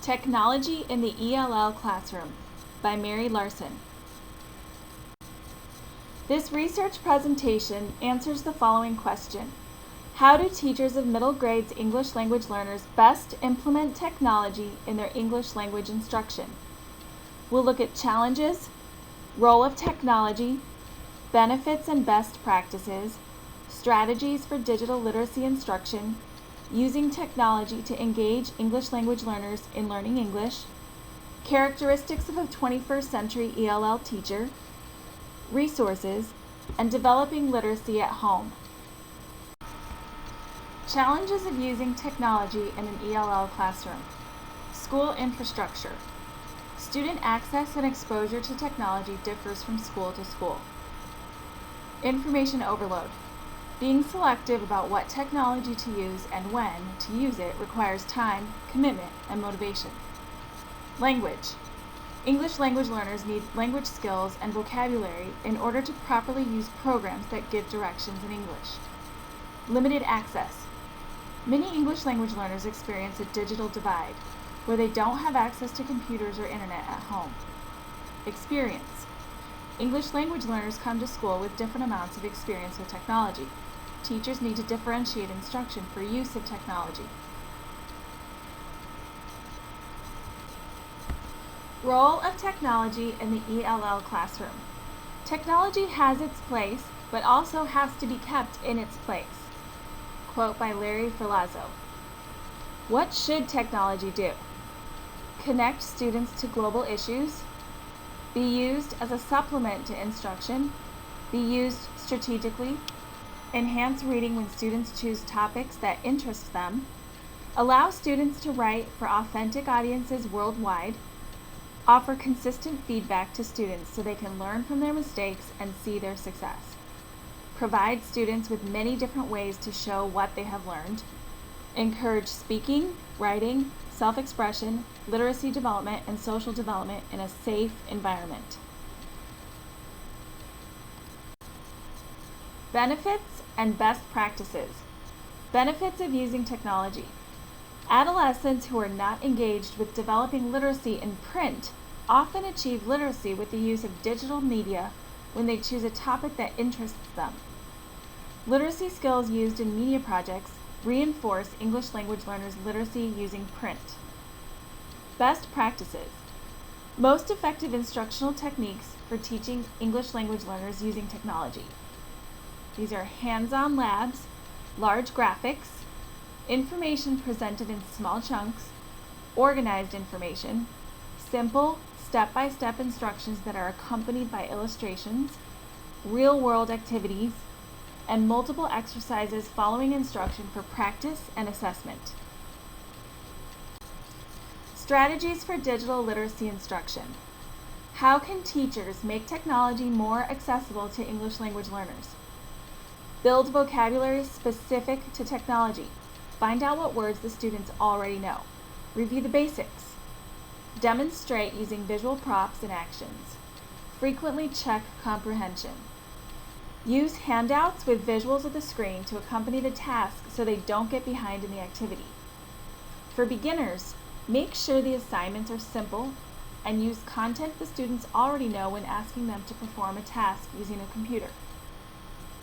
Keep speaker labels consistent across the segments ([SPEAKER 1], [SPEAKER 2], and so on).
[SPEAKER 1] Technology in the ELL Classroom by Larsen. This research presentation answers the following question. How do teachers of middle grades English language learners best implement technology in their English language instruction? We'll look at challenges, role of technology, benefits and best practices, strategies for digital literacy instruction, using technology to engage English language learners in learning English, characteristics of a 21st century ELL teacher, resources, and developing literacy at home. Challenges of using technology in an ELL classroom. School infrastructure. Student access and exposure to technology differs from school to school. Information overload. Being selective about what technology to use and when to use it requires time, commitment, and motivation. Language. English language learners need language skills and vocabulary in order to properly use programs that give directions in English. Limited access. Many English language learners experience a digital divide, where they don't have access to computers or internet at home. Experience. English language learners come to school with different amounts of experience with technology. Teachers need to differentiate instruction for use of technology. Role of technology in the ELL classroom. Technology has its place, but also has to be kept in its place. Quote by Larry Ferlazzo. What should technology do? Connect students to global issues, be used as a supplement to instruction, be used strategically, enhance reading when students choose topics that interest them, allow students to write for authentic audiences worldwide, offer consistent feedback to students so they can learn from their mistakes and see their success, provide students with many different ways to show what they have learned, encourage speaking, writing, self-expression, literacy development, and social development in a safe environment. Benefits and best practices. Benefits of using technology. Adolescents who are not engaged with developing literacy in print often achieve literacy with the use of digital media when they choose a topic that interests them. Literacy skills used in media projects reinforce English language learners' literacy using print. Best practices. Most effective instructional techniques for teaching English language learners using technology. These are hands-on labs, large graphics, information presented in small chunks, organized information, simple step-by-step instructions that are accompanied by illustrations, real-world activities, and multiple exercises following instruction for practice and assessment. Strategies for digital literacy instruction. How can teachers make technology more accessible to English language learners? Build vocabulary specific to technology. Find out what words the students already know. Review the basics. Demonstrate using visual props and actions. Frequently check comprehension. Use handouts with visuals of the screen to accompany the task so they don't get behind in the activity. For beginners, make sure the assignments are simple and use content the students already know when asking them to perform a task using a computer.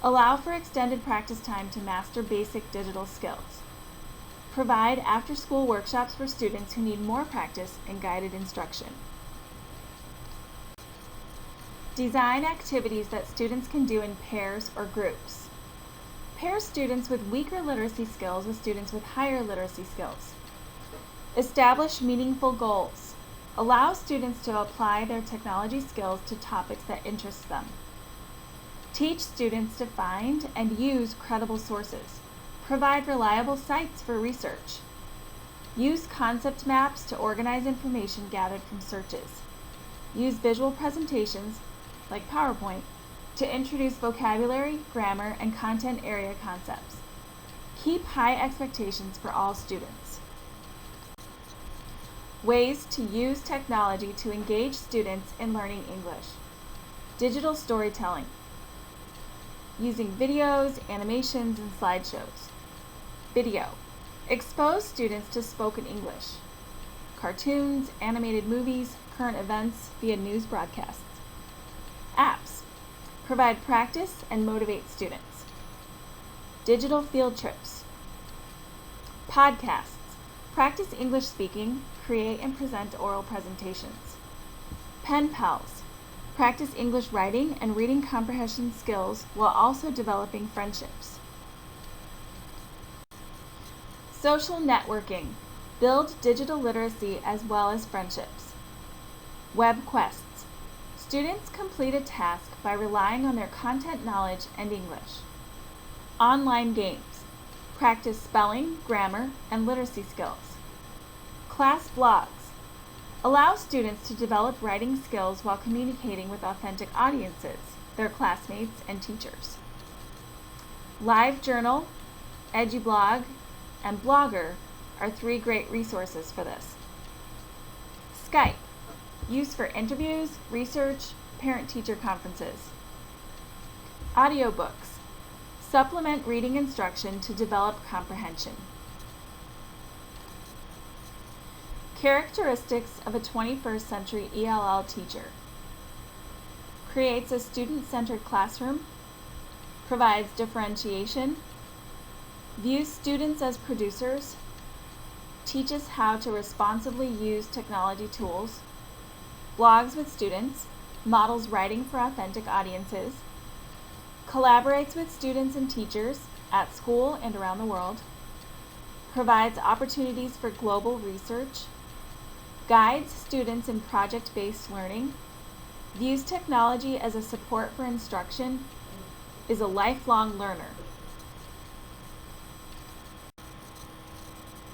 [SPEAKER 1] Allow for extended practice time to master basic digital skills. Provide after-school workshops for students who need more practice and guided instruction. Design activities that students can do in pairs or groups. Pair students with weaker literacy skills with students with higher literacy skills. Establish meaningful goals. Allow students to apply their technology skills to topics that interest them. Teach students to find and use credible sources. Provide reliable sites for research. Use concept maps to organize information gathered from searches. Use visual presentations, like PowerPoint, to introduce vocabulary, grammar, and content area concepts. Keep high expectations for all students. Ways to use technology to engage students in learning English. Digital storytelling. Using videos, animations, and slideshows. Video. Expose students to spoken English. cartoons, animated movies, current events via news broadcasts. Apps provide practice and motivate students. Digital field trips. Podcasts practice English speaking, create and present oral presentations. Pen pals practice English writing and reading comprehension skills while also developing friendships. Social networking build digital literacy as well as friendships. Web quests students complete a task by relying on their content knowledge and English. Online games practice spelling, grammar, and literacy skills. Class blogs allow students to develop writing skills while communicating with authentic audiences, their classmates and teachers. LiveJournal, EduBlog, and Blogger are 3 great resources for this. Skype, used for interviews, research, parent-teacher conferences. Audiobooks, supplement reading instruction to develop comprehension. Characteristics of a 21st century ELL teacher. Creates a student-centered classroom, provides differentiation, views students as producers, teaches how to responsibly use technology tools, blogs with students, models writing for authentic audiences, collaborates with students and teachers at school and around the world, provides opportunities for global research, guides students in project-based learning, views technology as a support for instruction, is a lifelong learner.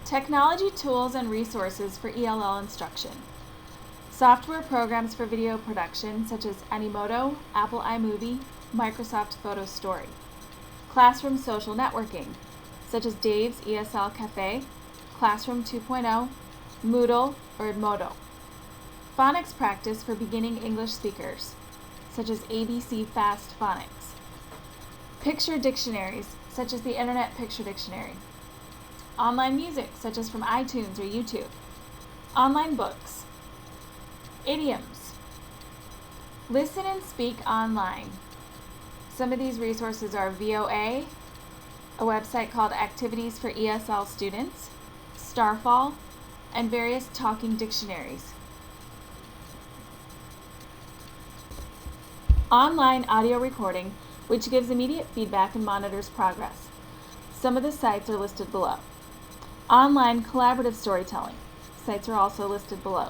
[SPEAKER 1] Technology tools and resources for ELL instruction. Software programs for video production such as Animoto, Apple iMovie, Microsoft Photo Story. Classroom social networking such as Dave's ESL Cafe, Classroom 2.0, Moodle, or Edmodo. Phonics practice for beginning English speakers such as ABC Fast Phonics. Picture dictionaries such as the Internet Picture Dictionary. Online music such as from iTunes or YouTube. Online books. Idioms. Listen and speak online. Some of these resources are VOA, a website called Activities for ESL Students, Starfall, and various talking dictionaries. Online audio recording, which gives immediate feedback and monitors progress. Some of the sites are listed below. Online collaborative storytelling. Sites are also listed below.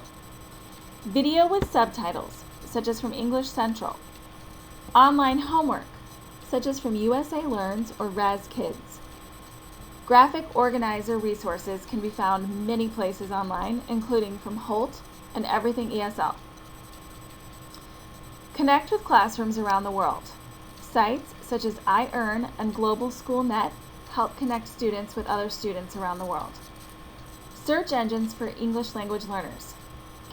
[SPEAKER 1] Video with subtitles, such as from English Central. Online homework, such as from USA Learns or Raz Kids. Graphic organizer resources can be found many places online, including from Holt and Everything ESL. Connect with classrooms around the world. Sites such as iEarn and Global School Net help connect students with other students around the world. Search engines for English language learners.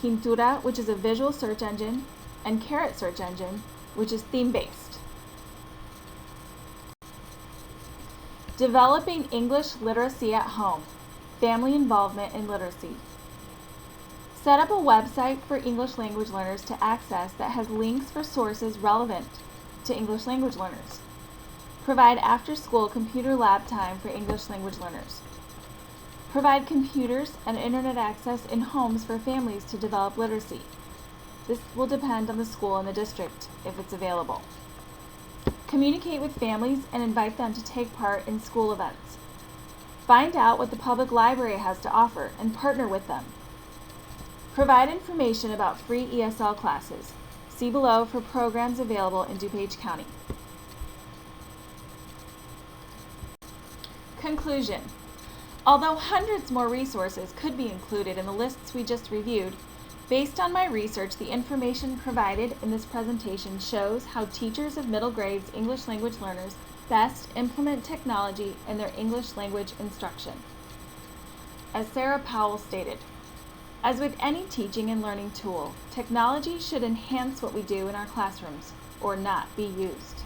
[SPEAKER 1] Quintura, which is a visual search engine, and Carrot search engine, which is theme-based. Developing English literacy at home. Family involvement in literacy. Set up a website for English language learners to access that has links for sources relevant to English language learners. Provide after-school computer lab time for English language learners. Provide computers and internet access in homes for families to develop literacy. This will depend on the school and the district if it's available. Communicate with families and invite them to take part in school events. Find out what the public library has to offer and partner with them. Provide information about free ESL classes. See below for programs available in DuPage County. Conclusion. Although hundreds more resources could be included in the lists we just reviewed, based on my research, the information provided in this presentation shows how teachers of middle grades English language learners best implement technology in their English language instruction. As Sarah Powell stated, as with any teaching and learning tool, technology should enhance what we do in our classrooms or not be used.